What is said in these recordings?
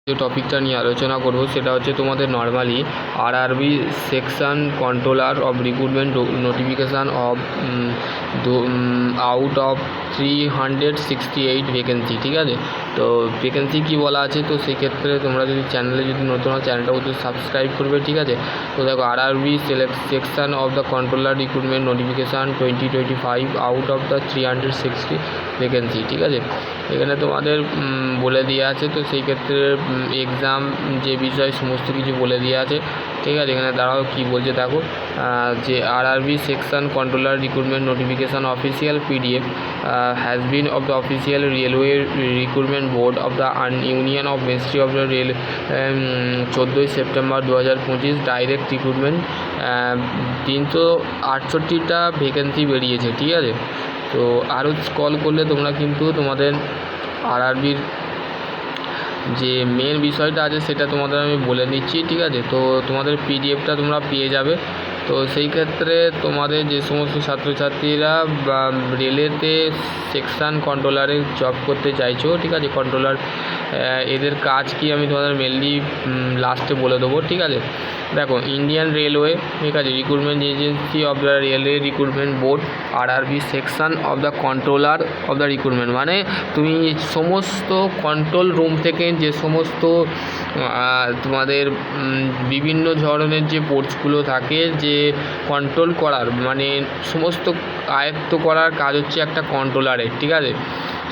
যে টপিকটা নিয়ে আলোচনা করব সেটা হচ্ছে তোমাদের normally RRB section controller of recruitment notification of out of 368 vacancy. ঠিক আছে, তো ভ্যাকেন্সি কী বলা আছে, তো সেক্ষেত্রে তোমরা যদি চ্যানেলে যদি নতুন হয় চ্যানেলটা কিন্তু সাবস্ক্রাইব করবে। ঠিক আছে, তো দেখো RRB section of the controller recruitment notification 2025 out of the 360 vacancy. ঠিক আছে, এখানে তোমাদের বলে দেওয়া আছে, তো সেই ক্ষেত্রে এক্সাম যে বিষয় সমস্ত কিছু বলে দেওয়া আছে। ঠিক আছে, এখানে দাঁড়াও কী বলছে দেখো, যে RRB section controller recruitment notification official PDF has been of the official railway recruitment board of the union of ministry of the rail 14 September 2025 direct recruitment 368টা ভ্যাকেন্সি বেরিয়েছে। ঠিক আছে, তো আরও স্ক্রল করলে তোমরা কিন্তু তোমাদের আরআরবির যে মেন বিষয়টা আছে সেটা তোমাদের আমি বলে দিচ্ছি। ঠিক আছে, তো তোমাদের পিডিএফটা তোমরা পেয়ে যাবে। তো সেই ক্ষেত্রে তোমাদের যে সমস্ত ছাত্রছাত্রীরা বা রেলেতে সেকশন কন্ট্রোলারে জব করতে চাইছো, ঠিক আছে, কন্ট্রোলার এদের কাজ কি আমি তোমাদের মেনলি লাস্টে বলে দেবো। ঠিক আছে, দেখো ইন্ডিয়ান রেলওয়ে, ঠিক আছে, recruitment agency of the railway recruitment board RRB section of the controller of the recruitment, মানে তুমি সমস্ত কন্ট্রোল রুম থেকে যে সমস্ত তোমাদের বিভিন্ন ধরনের যে পোস্টগুলো থাকে যে কন্ট্রোল করার, মানে সমস্ত আয়ত্ত করার কাজ হচ্ছে একটা কন্ট্রোলারের। ঠিক আছে,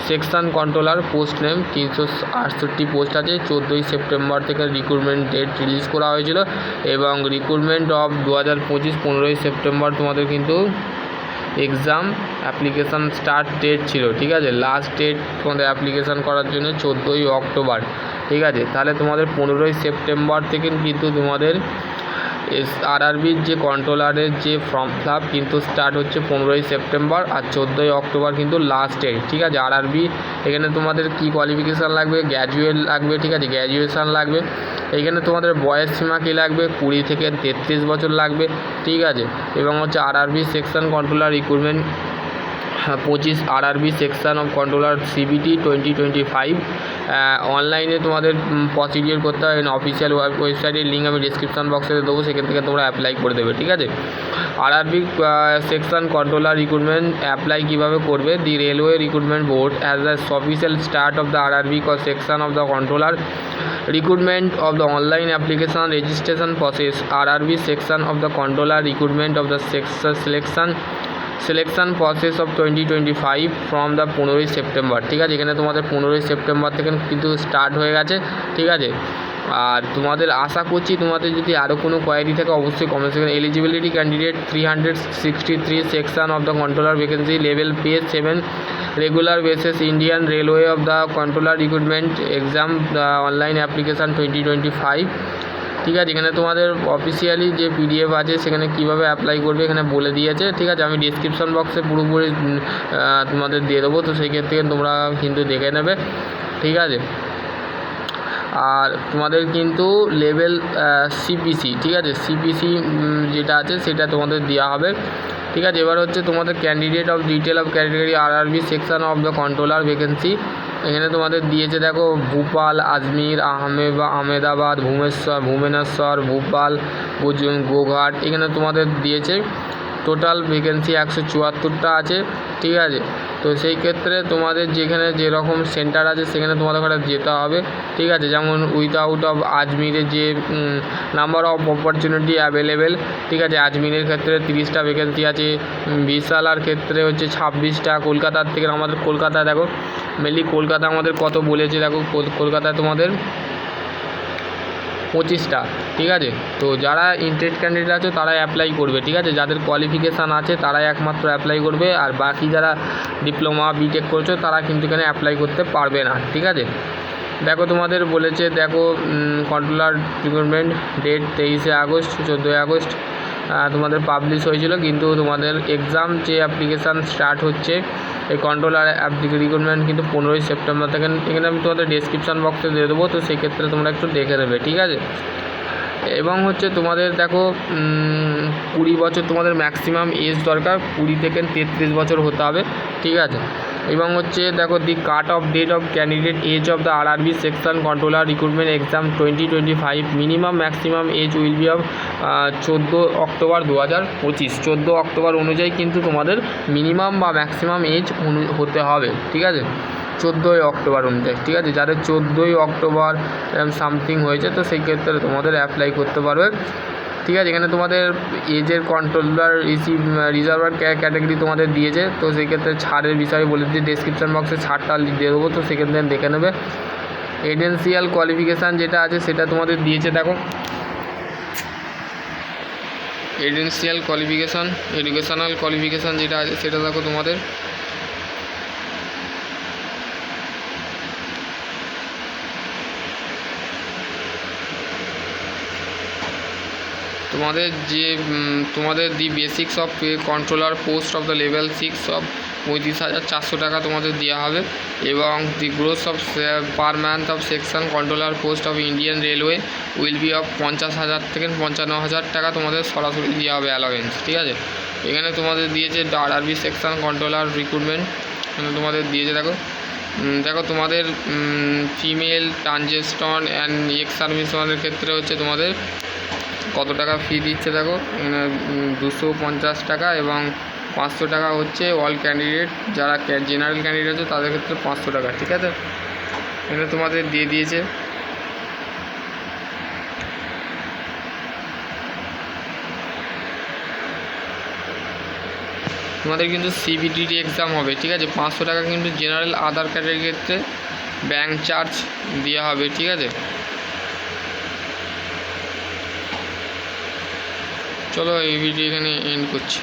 section controller post name 368 post আছে। 14 সেপ্টেম্বর থেকে রিক্রুটমেন্ট ডেট রিলিজ করা হয়েছিল এবং রিক্রুটমেন্ট অফ 2025 15 সেপ্টেম্বর তোমাদের কিন্তু এক্সাম অ্যাপ্লিকেশান স্টার্ট ডেট ছিল। ঠিক আছে, লাস্ট ডেট তোমাদের অ্যাপ্লিকেশান করার জন্য 14 অক্টোবর। ঠিক আছে, তাহলে তোমাদের 15 সেপ্টেম্বর থেকে কিন্তু তোমাদের আরআরবির যে কন্ট্রোলারের যে ফর্ম ফিল আপ কিন্তু স্টার্ট হচ্ছে 15 সেপ্টেম্বর আর 14 অক্টোবর কিন্তু লাস্ট ডেট। ঠিক আছে, আরআরবি এখানে তোমাদের কি কোয়ালিফিকেশান লাগবে, গ্র্যাজুয়েট লাগবে। ঠিক আছে, গ্র্যাজুয়েশান লাগবে। এইখানে তোমাদের বয়স সীমা কী লাগবে, 20 থেকে 33 বছর লাগবে। ঠিক আছে, এবং হচ্ছে RRB section controller recruitment 25 RRB section of controller CBT 2025 অনলাইনে তোমাদের প্রসিডিওর করতে হয়। অফিসিয়াল ওয়েবসাইটের লিঙ্ক আমি ডিসক্রিপশন বক্সে দেবো, সেখান থেকে তোমরা অ্যাপ্লাই করে দেবে। ঠিক আছে, RRB section controller recruitment apply কীভাবে করবে, the railway recruitment board as the official start of the RRB section of the controller recruitment of the online application registration process RRB section of the controller recruitment of the selection process of 2025 from the 15 September. ঠিক আছে, এখানে তোমাদের 15 September থেকে কিন্তু start হয়ে গেছে। ঠিক আছে, আর তোমাদের আশা করছি তোমাদের যদি আরও কোনো কোয়ারি থাকে অবশ্যই comment section. Eligibility candidate 363 section of the controller vacancy level pay 7 regular basis Indian railway of the controller recruitment exam online application 2025। ঠিক আছে, এখানে তোমাদের অফিসিয়ালি যে পিডিএফ আছে সেখানে কীভাবে অ্যাপ্লাই করবে এখানে বলে দিয়েছে। ঠিক আছে, আমি ডিসক্রিপশন বক্সে পুরোপুরি তোমাদের দিয়ে দেবো, তো সেই ক্ষেত্রে তোমরা কিন্তু দেখে নেবে। ঠিক আছে, আর তোমাদের কিন্তু লেভেল সিপিসি, ঠিক আছে, সিপিসি যেটা আছে সেটা তোমাদের দেওয়া হবে। ঠিক আছে, এবার হচ্ছে তোমাদের candidate of detail of category RRB section of the controller vacancy এখানে তোমাদের দিয়েছে দেখো, ভোপাল, আজমির, আহমেদাবাদ, ভুবনেশ্বর, ভোপাল, গোঘাট, এখানে তোমাদের দিয়েছে। টোটাল ভ্যাকেন্সি 174টা আছে। ঠিক আছে, তো সেই ক্ষেত্রে তোমাদের যেখানে যেরকম সেন্টার আছে সেখানে তোমাদের ওখানে যেতে হবে। ঠিক আছে, যেমন উইথআউট অফ আজমিরের যে নাম্বার অফ অপরচুনিটি অ্যাভেলেবেল। ঠিক আছে, আজমিরের ক্ষেত্রে 30টা ভ্যাকেন্সি আছে, বিশালার ক্ষেত্রে হচ্ছে 26টা, কলকাতার থেকে আমাদের কলকাতা দেখো মেনলি কলকাতা আমাদের কত বলেছে দেখো, কলকাতায় তোমাদের 25টা। ঠিক আছে, তো যারা ইন্টারেস্ট ক্যান্ডিডেট আছে তারাই অ্যাপ্লাই করবে। ঠিক আছে, যাদের কোয়ালিফিকেশান আছে তারাই একমাত্র অ্যাপ্লাই করবে, আর বাকি যারা ডিপ্লোমা বিটেক করছো তারা কিন্তু এখানে অ্যাপ্লাই করতে পারবে না। ঠিক আছে, দেখো তোমাদের বলেছে দেখো controller recruitment date 23 August 14 August তোমাদের পাবলিশ হয়েছিল, কিন্তু তোমাদের এক্সাম যে অ্যাপ্লিকেশান স্টার্ট হচ্ছে এই কন্ট্রোলার রিক্রুটমেন্ট কিন্তু 15 সেপ্টেম্বর থেকে। এখানে আমি তোমাদের ডেসক্রিপশান বক্সে দিয়ে দেবো, তো সেই ক্ষেত্রে তোমরা একটু দেখে নেবে। ঠিক আছে, এবং হচ্ছে তোমাদের দেখো 20 বছর তোমাদের ম্যাক্সিমাম এজ দরকার, 20 থেকে 33 বছর হতে হবে। ঠিক আছে, এবং হচ্ছে দেখো the cut off date of candidate age of the RRB section controller recruitment exam 2025 minimum maximum age will be of 14 October 2025। 14 October অনুযায়ী কিন্তু তোমাদের মিনিমাম বা ম্যাক্সিমাম এজ হতে হবে, ঠিক আছে, 14 অক্টোবর অনুযায়ী, ঠিক আছে। যাদের 14 অক্টোবর সামথিং হয়েছে তো সেই ক্ষেত্রে তোমাদের অ্যাপ্লাই করতে পারবে, ঠিক আছে। এখানে তোমাদের এজের কন্ট্রোলার রিজার্ভার ক্যাটাগরি তোমাদের দিয়েছে, তো সেই ক্ষেত্রে ছাড়ের বিষয়ে বলে দিচ্ছি, ডেসক্রিপশন বক্সে ছাড়টা দিয়ে দেবো, তো সেক্ষেত্রে দেখে নেবে। এডেন্সিয়াল কোয়ালিফিকেশান যেটা আছে সেটা তোমাদের দিয়েছে, দেখো এডেন্সিয়াল কোয়ালিফিকেশান এডুকেশনাল কোয়ালিফিকেশান যেটা আছে সেটা দেখো তোমাদের তোমাদের the basics of controller post of the level 6 of 35,400 টাকা তোমাদের দেওয়া হবে, এবং the gross of per month of section controller post of Indian railway will be of 50,000 থেকে 55,000 টাকা তোমাদের সরাসরি দেওয়া হবে অ্যালাওয়েন্স, ঠিক আছে। এখানে তোমাদের দিয়েছে আরআরবি সেকশন কন্ট্রোলার রিক্রুটমেন্ট, এখানে তোমাদের দিয়েছে দেখো তোমাদের ফিমেল ট্রানজেস্টন অ্যান্ড এক্স সার্ভিসম্যানের ক্ষেত্রে হচ্ছে তোমাদের কত টাকা ফি দিচ্ছে, দেখো এখানে 250 টাকা এবং 500 টাকা হচ্ছে অল ক্যান্ডিডেট, যারা জেনারেল ক্যান্ডিডেট আছে তাদের ক্ষেত্রে 500 টাকা, ঠিক আছে। এখানে তোমাদের দিয়ে দিয়েছে। তোমাদের কিন্তু সিবিডিটি এক্সাম হবে, ঠিক আছে। 500 টাকা কিন্তু জেনারেল আধার কার্ডের ক্ষেত্রে ব্যাঙ্ক চার্জ দেওয়া হবে, ঠিক আছে। চলো এই ভিডিও এখানে এন্ড করছি।